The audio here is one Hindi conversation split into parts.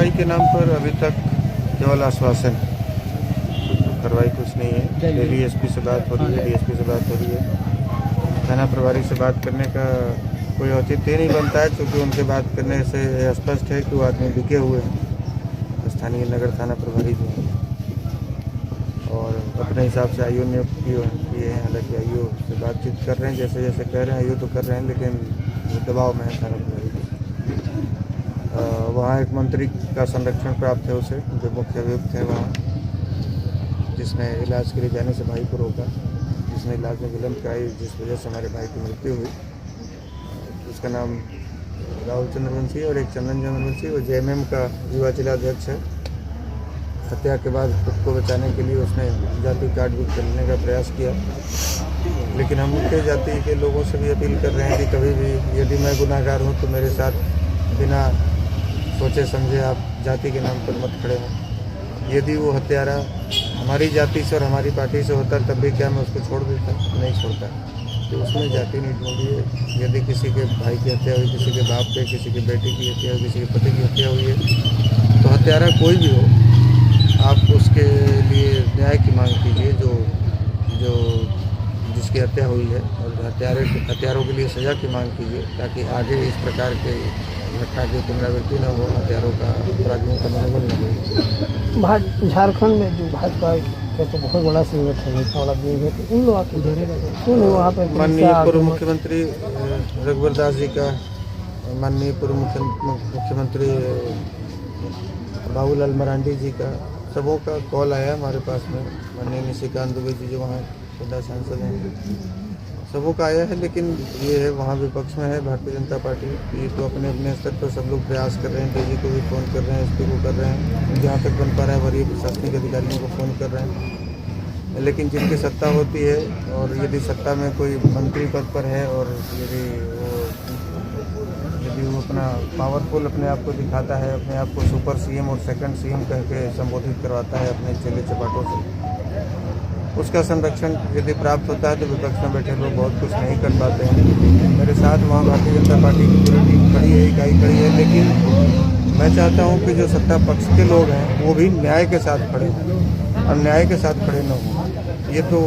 कार्रवाई के नाम पर अभी तक केवल आश्वासन, कार्रवाई कुछ नहीं है। डेली एसपी से बात हो रही है, डीएसपी से बात हो रही है। थाना प्रभारी से बात करने का कोई औचित्य नहीं बनता है, क्योंकि उनके बात करने से स्पष्ट है कि वो आदमी बिके हुए हैं। स्थानीय नगर थाना प्रभारी जो हैं और अपने हिसाब से आईओ नियुक्त किए हैं। हालांकि आईओ से बातचीत कर रहे हैं, जैसे जैसे कह रहे हैं आईओ तो कर रहे हैं, लेकिन दबाव में है थाना प्रभारी। वहाँ एक मंत्री का संरक्षण प्राप्त है उसे, जो मुख्य अभियुक्त है वहाँ, जिसने इलाज के लिए जाने से भाई को रोका, जिसने इलाज में विलम्ब कराई, जिस वजह से हमारे भाई की मृत्यु हुई। उसका नाम राहुल चंद्रवंशी और एक चंदन चंद्रवंशी, वो जेएमएम का युवा जिलाध्यक्ष है। हत्या के बाद खुद को बचाने के लिए उसने जाति कार्ड भी करने का प्रयास किया, लेकिन हम उनके जाति के लोगों से भी अपील कर रहे हैं कि कभी भी यदि मैं गुनाहगार हूँ तो मेरे साथ बिना सोचे समझे आप जाति के नाम पर मत खड़े हों। यदि वो हत्यारा हमारी जाति से और हमारी पार्टी से होता तब भी क्या मैं उसको छोड़ देता? नहीं छोड़ता। तो उसमें जाति नहीं ढूंढी है। यदि किसी के भाई की हत्या हुई, किसी के बाप पे, किसी की बेटी की हत्या हुई, किसी के पति की हत्या हुई है, तो हत्यारा कोई भी हो, आप उसके लिए न्याय की मांग कीजिए, जो जिसकी हत्या हुई है, और हत्यारों के लिए सज़ा की मांग कीजिए, ताकि आगे इस प्रकार के घटना की पुनरावृत्ति न हो, हत्यारों का, अपराधियों का मनोबल न हो। झारखंड में जो भाजपा का तो बहुत बड़ा संगठन है, उन लोगों की क्यों नहीं वहाँ पर? माननीय पूर्व मुख्यमंत्री रघुवर दास जी का, माननीय पूर्व मुख्यमंत्री बाबूलाल मरांडी जी का, सबों का कॉल आया हमारे पास में। माननीय निशिकांत दुबे जी जो वहाँ खुदा सांसद हैं, सबों का आया है। लेकिन ये है, वहाँ विपक्ष में है भारतीय जनता पार्टी। ये तो अपने अपने स्तर पर सब लोग प्रयास कर रहे हैं, डीजी को भी फ़ोन कर रहे हैं, एसपी को कर रहे हैं, जहाँ तक बन पा रहा है वरीय प्रशासनिक अधिकारियों को फ़ोन कर रहे हैं। लेकिन जिनकी सत्ता होती है, और यदि सत्ता में कोई मंत्री पद पर है, और यदि वो अपना पावरफुल अपने आप को दिखाता है, अपने आप को सुपर सीएम और सेकंड सीएम कह के संबोधित करवाता है अपने चेले चपाटों से, उसका संरक्षण यदि प्राप्त होता है तो विपक्ष में बैठे लोग बहुत कुछ नहीं कर पाते हैं। मेरे साथ वहाँ भारतीय जनता पार्टी की पूरी टीम खड़ी है, इकाई खड़ी है, लेकिन मैं चाहता हूँ कि जो सत्ता पक्ष के लोग हैं वो भी न्याय के साथ खड़े हों, और न्याय के साथ खड़े न हों। ये तो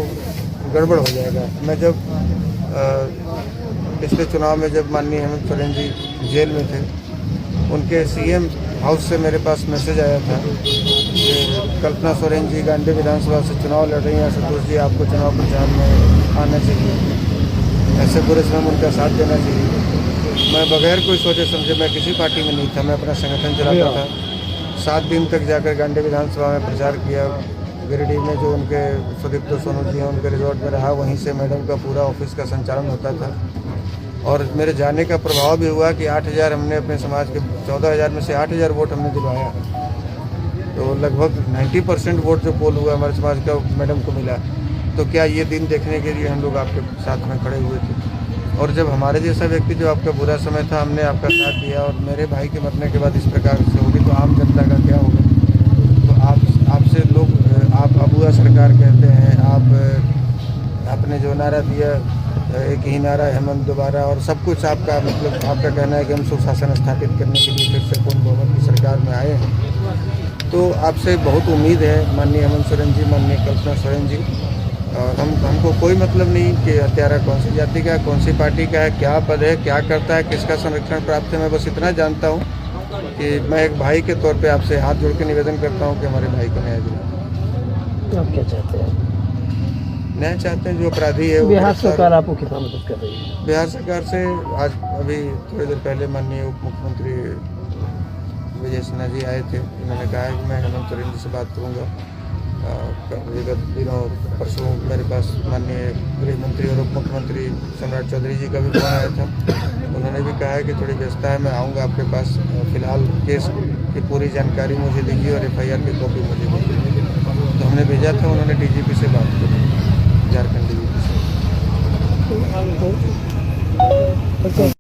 गड़बड़ हो जाएगा। मैं जब पिछले चुनाव में जब माननीय हेमंत सोरेन जी जेल में थे, उनके सीएम हाउस से मेरे पास मैसेज आया था कि कल्पना सोरेन जी गांधी विधानसभा से चुनाव लड़ रही हैं, संतोष जी आपको चुनाव प्रचार में आना चाहिए, ऐसे पूरे समय उनका साथ देना चाहिए। मैं बगैर कोई सोचे समझे, मैं किसी पार्टी में नहीं था, मैं अपना संगठन चलाता था। 7 दिन तक जाकर गांधी विधानसभा में प्रचार किया। गिरिडीह में जो उनके सुदीप्त सोनू जी हैं, उनके रिजॉर्ट में रहा, वहीं से मैडम का पूरा ऑफिस का संचालन होता था। और मेरे जाने का प्रभाव भी हुआ कि 8,000 हमने अपने समाज के 14,000 में से 8,000 वोट हमने दिलवाया। तो लगभग 90% वोट जो पोल हुआ हमारे समाज का मैडम को मिला। तो क्या ये दिन देखने के लिए हम लोग आपके साथ में खड़े हुए थे? और जब हमारे जैसा व्यक्ति, जो आपका बुरा समय था, हमने आपका साथ दिया, और मेरे भाई के मरने के बाद इस प्रकार से होगी, तो आम जनता का क्या होगा? तो आपसे लोग, आप अबुआ सरकार कहते हैं, आपने जो नारा दिया, एक ही नारा हेमंत दोबारा, और सब कुछ आपका मतलब आपका कहना है कि हम सुशासन स्थापित करने के लिए फिर से पूर्ण बहुमत की सरकार में आए हैं। तो आपसे बहुत उम्मीद है माननीय हेमंत सोरेन जी, माननीय कल्पना सोरेन जी, और हमको कोई मतलब नहीं कि हत्यारा कौन सी जाति का है, कौन सी पार्टी का है, क्या पद है, क्या करता है, किसका संरक्षण प्राप्त है। मैं बस इतना जानता हूँ कि मैं एक भाई के तौर पे आपसे हाथ जोड़ के निवेदन करता हूँ कि हमारे भाई को न्याय दिलाएं। आप क्या चाहते हैं? न्याय चाहते हैं। जो अपराधी है, बिहार सरकार आपको कितना मदद कर रही है? बिहार सरकार से आज अभी थोड़ी देर पहले माननीय उप मुख्यमंत्री विजय सिन्हा जी आए थे। उन्होंने कहा है कि मैं हेमंत सोरेन जी से बात करूँगा। विगत दिनों परसों मेरे पास माननीय गृह मंत्री और उप मुख्यमंत्री सम्राट चौधरी जी का भी फोन आया था। उन्होंने भी कहा है कि थोड़ी व्यस्तता है, मैं आऊँगा आपके पास, फिलहाल केस की पूरी जानकारी मुझे दीजिए और FIR की कॉपी मुझे दीजिए। तो हमने भेजा था, उन्होंने DGP से बात की, झारखंड DGP से।